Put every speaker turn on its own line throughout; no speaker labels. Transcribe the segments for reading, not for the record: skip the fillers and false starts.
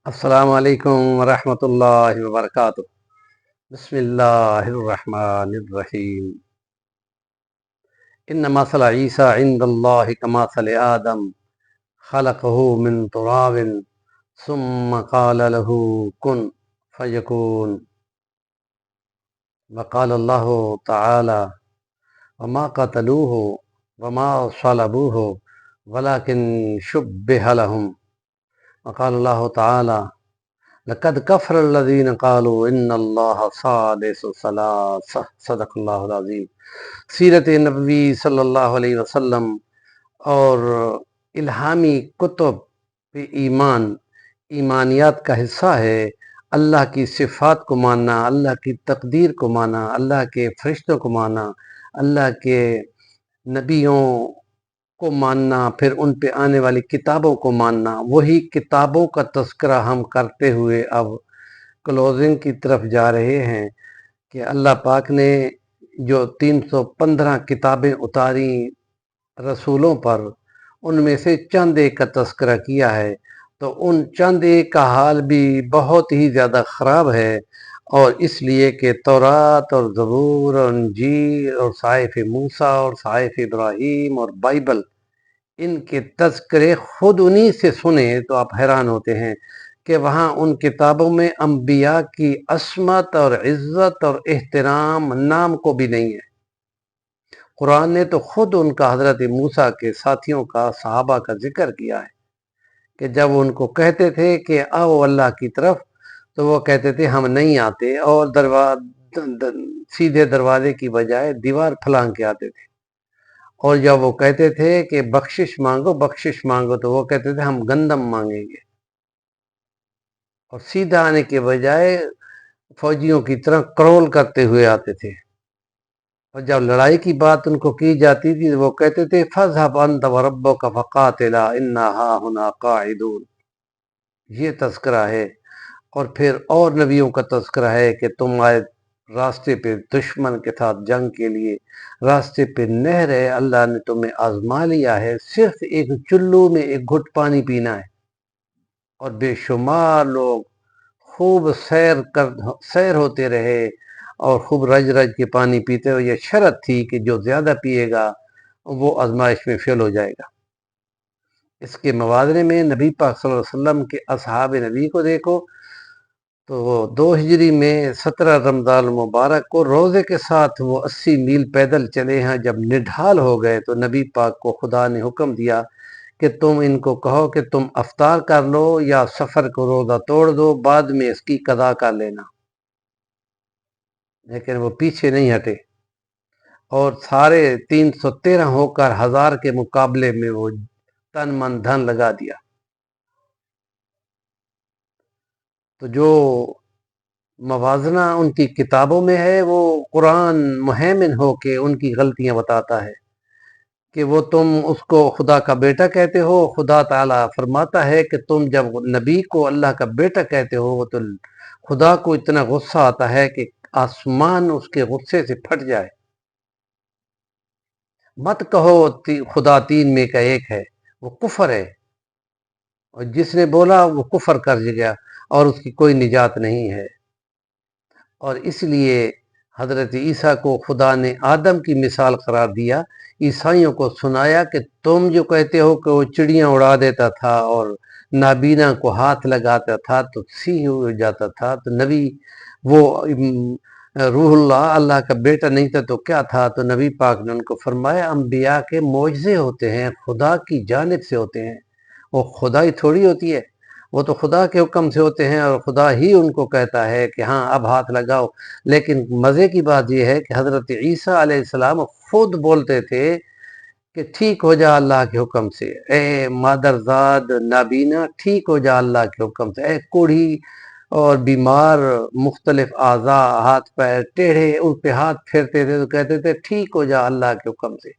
السلام علیکم ورحمۃ اللہ وبرکاتہ۔ بسم اللہ الرحمن الرحیم۔ ان مثل عیسیٰ عند اللہ کمثل آدم خلقہ من تراب ثم قال له کن فیکون۔ وقال اللہ تعالی وما قتلوه وما صلبوه ولكن شبه لهم۔ وقال اللہ تعالی لقد کفر الذین قالوا ان اللہ ثالث ثلاثہ۔ صدق اللہ العظیم۔ سیرت نبوی صلی اللہ علیہ وسلم اور الہامی کتب پہ ایمانیات کا حصہ ہے۔ اللہ کی صفات کو ماننا، اللہ کی تقدیر کو ماننا، اللہ کے فرشتوں کو ماننا، اللہ کے نبیوں کو ماننا، پھر ان پہ آنے والی کتابوں کو ماننا۔ وہی کتابوں کا تذکرہ ہم کرتے ہوئے اب کلوزنگ کی طرف جا رہے ہیں کہ اللہ پاک نے جو 315 کتابیں اتاری رسولوں پر، ان میں سے چند ایک کا تذکرہ کیا ہے، تو ان چند ایک کا حال بھی بہت ہی زیادہ خراب ہے، اور اس لیے کہ تورات اور زبور اور انجیل اور صحائف موسیٰ اور صحائف ابراہیم اور بائبل، ان کے تذکرے خود انہی سے سنیں تو آپ حیران ہوتے ہیں کہ وہاں ان کتابوں میں انبیاء کی عصمت اور عزت اور احترام نام کو بھی نہیں ہے۔ قرآن نے تو خود ان کا حضرت موسیٰ کے ساتھیوں کا، صحابہ کا ذکر کیا ہے کہ جب ان کو کہتے تھے کہ آؤ اللہ کی طرف، تو وہ کہتے تھے ہم نہیں آتے، اور سیدھے دروازے کی بجائے دیوار پھلانگ کے آتے تھے۔ اور جب وہ کہتے تھے کہ بخشش مانگو تو وہ کہتے تھے ہم گندم مانگیں گے، اور سیدھا آنے کے بجائے فوجیوں کی طرح کرول کرتے ہوئے آتے تھے۔ اور جب لڑائی کی بات ان کو کی جاتی تھی تو وہ کہتے تھے فَاذْهَبْ أَنْتَ وَرَبُّكَ فَقَاتِلَا إِنَّا هَاهُنَا قَاعِدُونَ۔ یہ تذکرہ ہے۔ اور پھر اور نبیوں کا تذکرہ ہے کہ تم آئے راستے پہ دشمن کے ساتھ جنگ کے لیے، راستے پہ نہر ہے، اللہ نے تمہیں آزما لیا ہے، صرف ایک چلو میں ایک گھٹ پانی پینا ہے، اور بے شمار لوگ خوب سیر ہوتے رہے اور خوب رج رج کے پانی پیتے ہوئے۔ یہ شرط تھی کہ جو زیادہ پیے گا وہ آزمائش میں فیل ہو جائے گا۔ اس کے موازنے میں نبی پاک صلی اللہ علیہ وسلم کے اصحاب نبی کو دیکھو تو 2 ہجری میں 17 رمضان المبارک کو روزے کے ساتھ وہ 80 میل پیدل چلے ہیں۔ جب نڈھال ہو گئے تو نبی پاک کو خدا نے حکم دیا کہ تم ان کو کہو کہ تم افطار کر لو یا سفر کو روزہ توڑ دو، بعد میں اس کی قضا کر لینا۔ لیکن وہ پیچھے نہیں ہٹے، اور سارے 313 ہو کر 1000 کے مقابلے میں وہ تن من دھن لگا دیا۔ تو جو موازنہ ان کی کتابوں میں ہے، وہ قرآن مہیمن ہو کے ان کی غلطیاں بتاتا ہے کہ وہ تم اس کو خدا کا بیٹا کہتے ہو۔ خدا تعالیٰ فرماتا ہے کہ تم جب نبی کو اللہ کا بیٹا کہتے ہو تو خدا کو اتنا غصہ آتا ہے کہ آسمان اس کے غصے سے پھٹ جائے۔ مت کہو خدا 3 میں کا ایک ہے، وہ کفر ہے، اور جس نے بولا وہ کفر کر گیا اور اس کی کوئی نجات نہیں ہے۔ اور اس لیے حضرت عیسیٰ کو خدا نے آدم کی مثال قرار دیا۔ عیسائیوں کو سنایا کہ تم جو کہتے ہو کہ وہ چڑیاں اڑا دیتا تھا اور نابینا کو ہاتھ لگاتا تھا تو سیح ہو جاتا تھا، تو نبی وہ روح اللہ کا بیٹا نہیں تھا تو کیا تھا؟ تو نبی پاک نے ان کو فرمایا انبیاء کے معجزے ہوتے ہیں، خدا کی جانب سے ہوتے ہیں، وہ خدائی تھوڑی ہوتی ہے، وہ تو خدا کے حکم سے ہوتے ہیں، اور خدا ہی ان کو کہتا ہے کہ ہاں اب ہاتھ لگاؤ۔ لیکن مزے کی بات یہ ہے کہ حضرت عیسیٰ علیہ السلام خود بولتے تھے کہ ٹھیک ہو جا اللہ کے حکم سے، اے مادرزاد نابینا ٹھیک ہو جا اللہ کے حکم سے، اے کوڑھی اور بیمار مختلف اعضاء ہاتھ پیر ٹیڑھے ان پہ ہاتھ پھیرتے تھے تو کہتے تھے ٹھیک ہو جا اللہ کے حکم سے،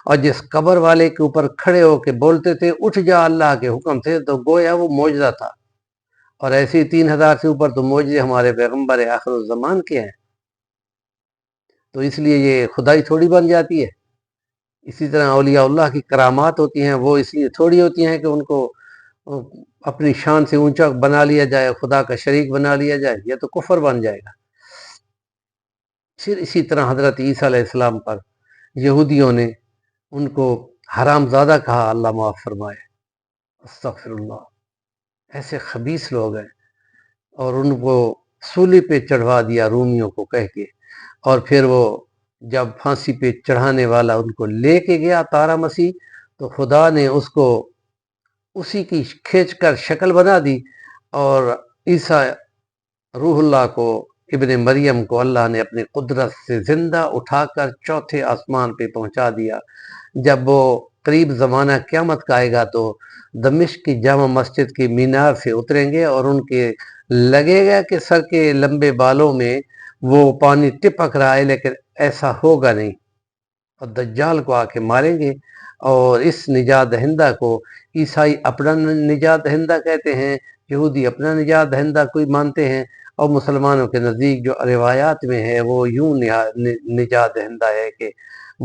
اور جس قبر والے کے اوپر کھڑے ہو کے بولتے تھے اٹھ جا اللہ کے حکم سے، تو گویا وہ معجزہ تھا۔ اور ایسے 3000 سے اوپر تو معجزے ہمارے پیغمبر آخر الزمان کے ہیں، تو اس لیے یہ خدائی تھوڑی بن جاتی ہے۔ اسی طرح اولیاء اللہ کی کرامات ہوتی ہیں، وہ اس لیے تھوڑی ہوتی ہیں کہ ان کو اپنی شان سے اونچا بنا لیا جائے، خدا کا شریک بنا لیا جائے، یہ تو کفر بن جائے گا۔ پھر اسی طرح حضرت عیسیٰ علیہ السلام پر یہودیوں نے ان کو حرام زادہ کہا، اللہ معاف فرمائے، استغفر اللہ، ایسے خبیث لوگ ہیں، اور ان کو سولی پہ چڑھوا دیا رومیوں کو کہہ کے، اور پھر وہ جب پھانسی پہ چڑھانے والا ان کو لے کے گیا طاہر مسیح، تو خدا نے اس کو اسی کی کھینچ کر شکل بنا دی، اور عیسیٰ روح اللہ کو، ابن مریم کو اللہ نے اپنی قدرت سے زندہ اٹھا کر چوتھے آسمان پہ پہنچا دیا۔ جب وہ قریب زمانہ قیامت کا آئے گا تو دمشق کی جامع مسجد کی مینار سے اتریں گے، اور ان کے لگے گا کہ سر کے لمبے بالوں میں وہ پانی ٹپک رہا ہے، لیکن ایسا ہوگا نہیں، اور دجال کو آ کے ماریں گے، اور اس نجات دہندہ کو عیسائی اپنا نجات دہندہ کہتے ہیں، یہودی اپنا نجات دہندہ کوئی مانتے ہیں، اور مسلمانوں کے نزدیک جو روایات میں ہے وہ یوں نجات دہندہ ہے کہ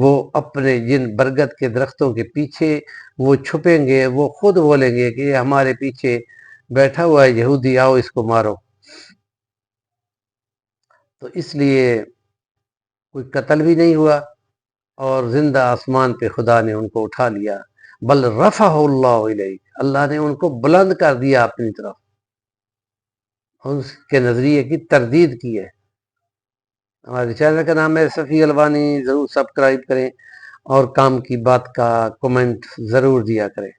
وہ اپنے جن برگد کے درختوں کے پیچھے وہ چھپیں گے، وہ خود بولیں گے کہ یہ ہمارے پیچھے بیٹھا ہوا ہے یہودی، آؤ اس کو مارو۔ تو اس لیے کوئی قتل بھی نہیں ہوا، اور زندہ آسمان پہ خدا نے ان کو اٹھا لیا، بل رفع اللہ علیہ، اللہ نے ان کو بلند کر دیا اپنی طرف، اس کے نظریے کی تردید کی ہے۔ ہمارے چینل کا نام ہے صفی الوانی، ضرور سبسکرائب کریں، اور کام کی بات کا کومنٹ ضرور دیا کریں۔